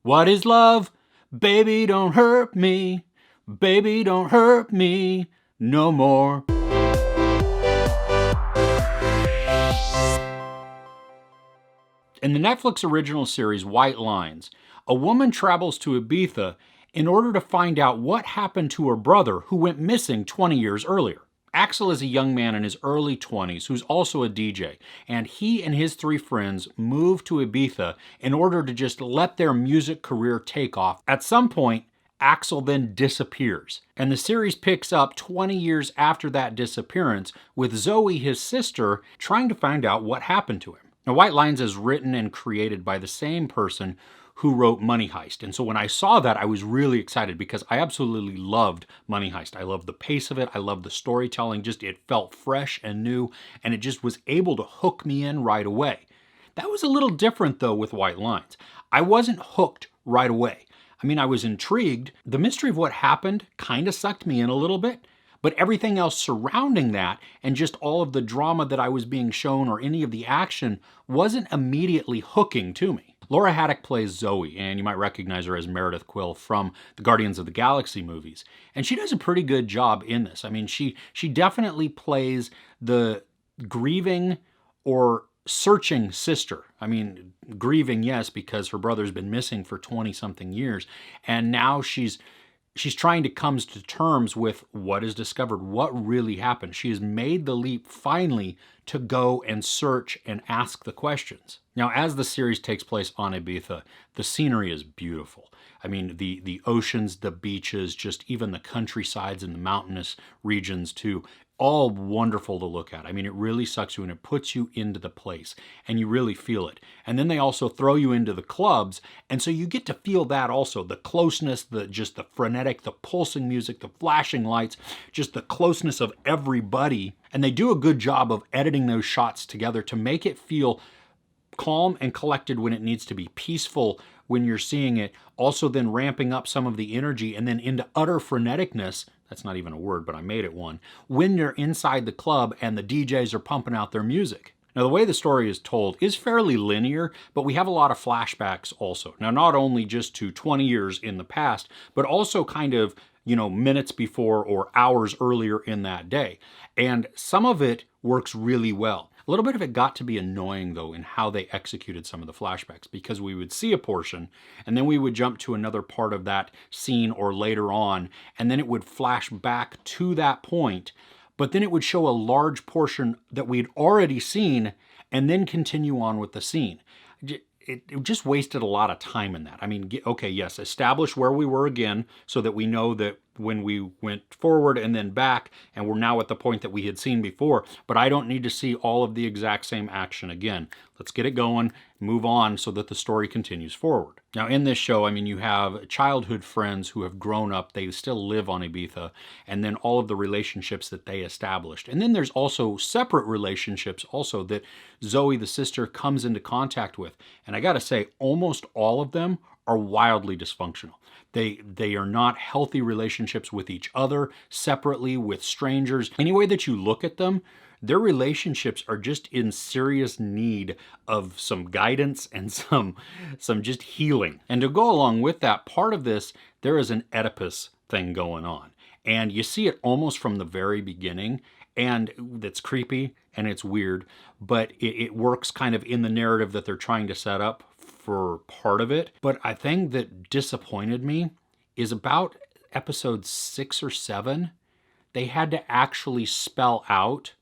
What is love? Baby, don't hurt me. Baby, don't hurt me no more. In the Netflix original series White Lines, a woman travels to Ibiza in order to find out what happened to her brother who went missing 20 years earlier. Axel is a young man in his early 20s who's also a DJ, and he and his 3 friends move to Ibiza in order to just let their music career take off. At some point, Axel then disappears, and the series picks up 20 years after that disappearance with Zoe, his sister, trying to find out what happened to him. Now, White Lines is written and created by the same person who wrote Money Heist. And so when I saw that, I was really excited because I absolutely loved Money Heist. I loved the pace of it. I loved the storytelling. Just it felt fresh and new, and it just was able to hook me in right away. That was a little different though with White Lines. I wasn't hooked right away. I mean, I was intrigued. The mystery of what happened kind of sucked me in a little bit. But everything else surrounding that and just all of the drama that I was being shown or any of the action wasn't immediately hooking to me. Laura Haddock plays Zoe, and you might recognize her as Meredith Quill from the Guardians of the Galaxy movies. And she does a pretty good job in this. I mean, she definitely plays the grieving or searching sister. I mean, grieving, yes, because her brother's been missing for 20-something years, and now she's trying to come to terms with what is discovered, what really happened. She has made the leap finally to go and search and ask the questions. Now, as the series takes place on Ibiza, the scenery is beautiful. I mean, the oceans, the beaches, just even the countrysides and the mountainous regions too, all wonderful to look at. I mean, it really sucks you and it puts you into the place and you really feel it. And then they also throw you into the clubs, and so you get to feel that also, the closeness, just the frenetic, the pulsing music, the flashing lights, just the closeness of everybody. And they do a good job of editing those shots together to make it feel calm and collected when it needs to be, peaceful when you're seeing it, also then ramping up some of the energy and then into utter freneticness. That's not even a word, but I made it one. When you're inside the club and the DJs are pumping out their music. Now, the way the story is told is fairly linear, but we have a lot of flashbacks also. Now, not only just to 20 years in the past, but also kind of, minutes before or hours earlier in that day. And some of it works really well. A little bit of it got to be annoying, though, in how they executed some of the flashbacks, because we would see a portion, and then we would jump to another part of that scene or later on, and then it would flash back to that point, but then it would show a large portion that we'd already seen, and then continue on with the scene. It just wasted a lot of time in that. I mean, okay, yes, establish where we were again so that we know that when we went forward and then back, and we're now at the point that we had seen before, but I don't need to see all of the exact same action again. Let's get it going, move on so that the story continues forward. Now, in this show, I mean, you have childhood friends who have grown up, they still live on Ibiza, and then all of the relationships that they established. And then there's also separate relationships also that Zoe, the sister, comes into contact with. And I gotta say, almost all of them are wildly dysfunctional. They are not healthy relationships with each other, separately, with strangers. Any way that you look at them, their relationships are just in serious need of some guidance and some just healing. And to go along with that, part of this, there is an Oedipus thing going on. And you see it almost from the very beginning, and that's creepy and it's weird, but it works kind of in the narrative that they're trying to set up for part of it. But a thing that disappointed me is about episode 6 or 7, they had to actually spell out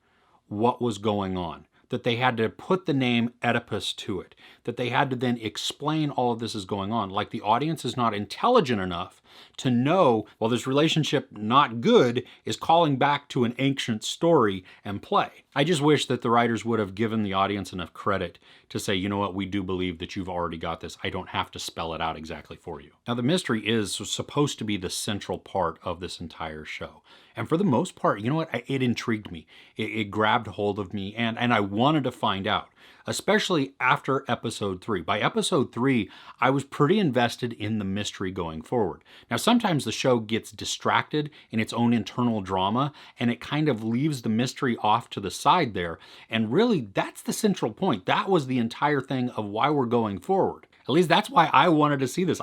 what was going on, that they had to put the name Oedipus to it, that they had to then explain all of this is going on. Like the audience is not intelligent enough to know, well, this relationship not good is calling back to an ancient story and play. I just wish that the writers would have given the audience enough credit to say, you know what, we do believe that you've already got this. I don't have to spell it out exactly for you. Now, the mystery is supposed to be the central part of this entire show. And for the most part, you know what, it intrigued me. It grabbed hold of me, and I wanted to find out, especially after episode 3. By episode 3, I was pretty invested in the mystery going forward. Now, sometimes the show gets distracted in its own internal drama, and it kind of leaves the mystery off to the side there. And really, that's the central point. That was the entire thing of why we're going forward. At least that's why I wanted to see this.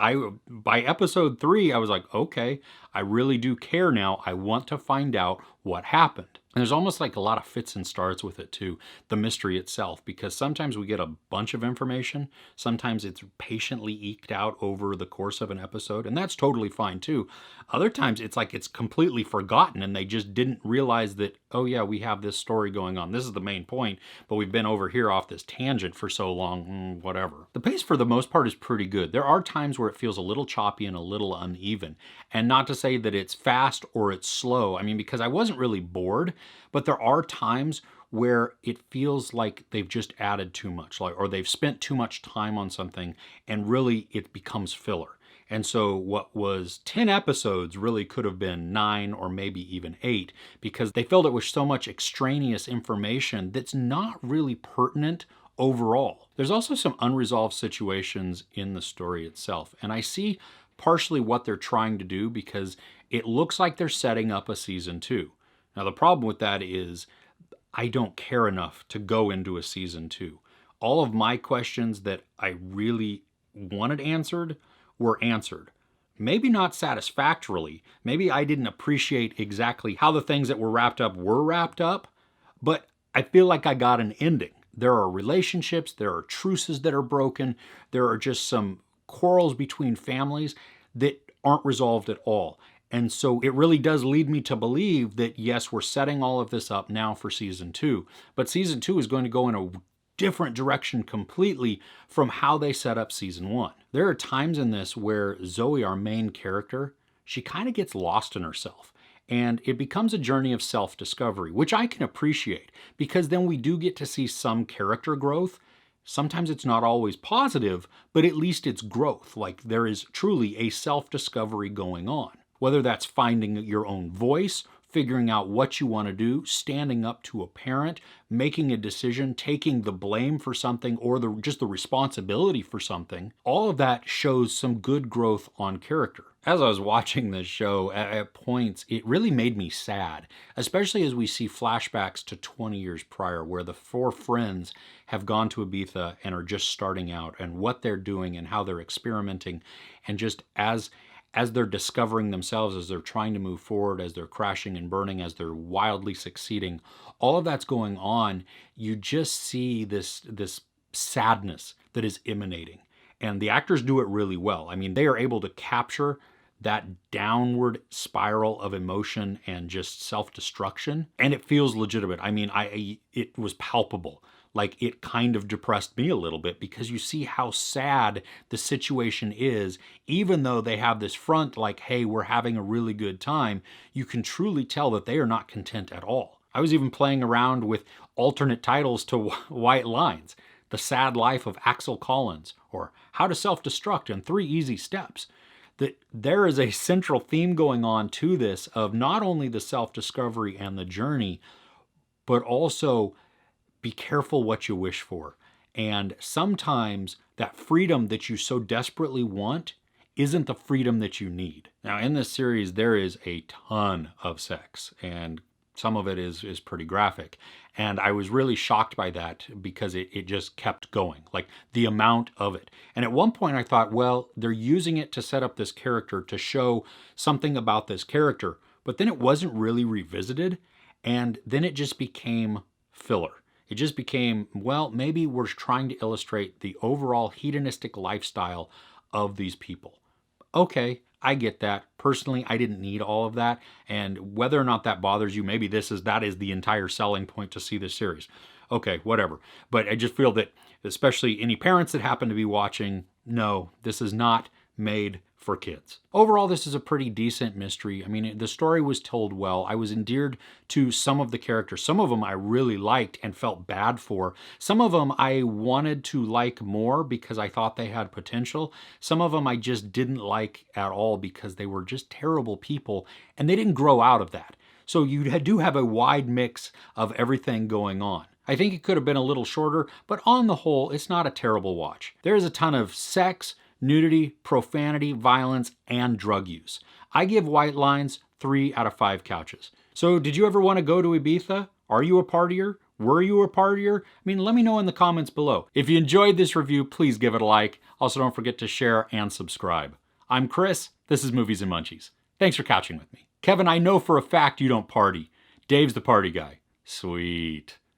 By episode 3, I was like, okay, I really do care now. I want to find out what happened. And there's almost like a lot of fits and starts with it too, the mystery itself, because sometimes we get a bunch of information, sometimes it's patiently eked out over the course of an episode, and that's totally fine too. Other times it's like it's completely forgotten and they just didn't realize that, oh yeah, we have this story going on. This is the main point, but we've been over here off this tangent for so long, whatever. The pace for the most part is pretty good. There are times where it feels a little choppy and a little uneven, and not to say that it's fast or it's slow. I mean, because I wasn't really bored, but there are times where it feels like they've just added too much, or they've spent too much time on something and really it becomes filler. And so what was 10 episodes really could have been 9 or maybe even 8, because they filled it with so much extraneous information that's not really pertinent overall. There's also some unresolved situations in the story itself, and I see partially what they're trying to do because it looks like they're setting up a season 2. Now, the problem with that is I don't care enough to go into a season 2. All of my questions that I really wanted answered were answered. Maybe not satisfactorily. Maybe I didn't appreciate exactly how the things that were wrapped up, but I feel like I got an ending. There are relationships, there are truces that are broken, there are just some quarrels between families that aren't resolved at all. And so it really does lead me to believe that, yes, we're setting all of this up now for season 2, but season 2 is going to go in a different direction completely from how they set up season 1. There are times in this where Zoe, our main character, she kind of gets lost in herself. And it becomes a journey of self-discovery, which I can appreciate because then we do get to see some character growth. Sometimes it's not always positive, but at least it's growth. Like there is truly a self-discovery going on. Whether that's finding your own voice, figuring out what you want to do, standing up to a parent, making a decision, taking the blame for something or just the responsibility for something, all of that shows some good growth on character. As I was watching this show, at points, it really made me sad, especially as we see flashbacks to 20 years prior, where the 4 friends have gone to Ibiza and are just starting out, and what they're doing and how they're experimenting, and just as they're discovering themselves, as they're trying to move forward, as they're crashing and burning, as they're wildly succeeding, all of that's going on, you just see this sadness that is emanating. And the actors do it really well. I mean, they are able to capture that downward spiral of emotion and just self-destruction, and it feels legitimate. I mean, it was palpable. Like it kind of depressed me a little bit because you see how sad the situation is, even though they have this front like, hey, we're having a really good time, you can truly tell that they are not content at all. I was even playing around with alternate titles to White Lines, The Sad Life of Axel Collins, or How to Self-Destruct in 3 Easy Steps. That there is a central theme going on to this of not only the self-discovery and the journey, but also be careful what you wish for. And sometimes that freedom that you so desperately want isn't the freedom that you need. Now, in this series, there is a ton of sex, and some of it is pretty graphic. And I was really shocked by that because it just kept going, like the amount of it. And at one point I thought, well, they're using it to set up this character, to show something about this character. But then it wasn't really revisited. And then it just became filler. It just became, well, maybe we're trying to illustrate the overall hedonistic lifestyle of these people. Okay, I get that. Personally, I didn't need all of that. And whether or not that bothers you, maybe that is the entire selling point to see this series. Okay, whatever. But I just feel that, especially any parents that happen to be watching, no, this is not made for kids. Overall, this is a pretty decent mystery. I mean, the story was told well. I was endeared to some of the characters. Some of them I really liked and felt bad for. Some of them I wanted to like more because I thought they had potential. Some of them I just didn't like at all because they were just terrible people and they didn't grow out of that. So you do have a wide mix of everything going on. I think it could have been a little shorter, but on the whole, it's not a terrible watch. There is a ton of sex, nudity, profanity, violence, and drug use. I give White Lines 3 out of 5 couches. So did you ever want to go to Ibiza? Are you a partier? Were you a partier? I mean, let me know in the comments below. If you enjoyed this review, please give it a like. Also, don't forget to share and subscribe. I'm Chris. This is Movies and Munchies. Thanks for couching with me. Kevin, I know for a fact you don't party. Dave's the party guy. Sweet.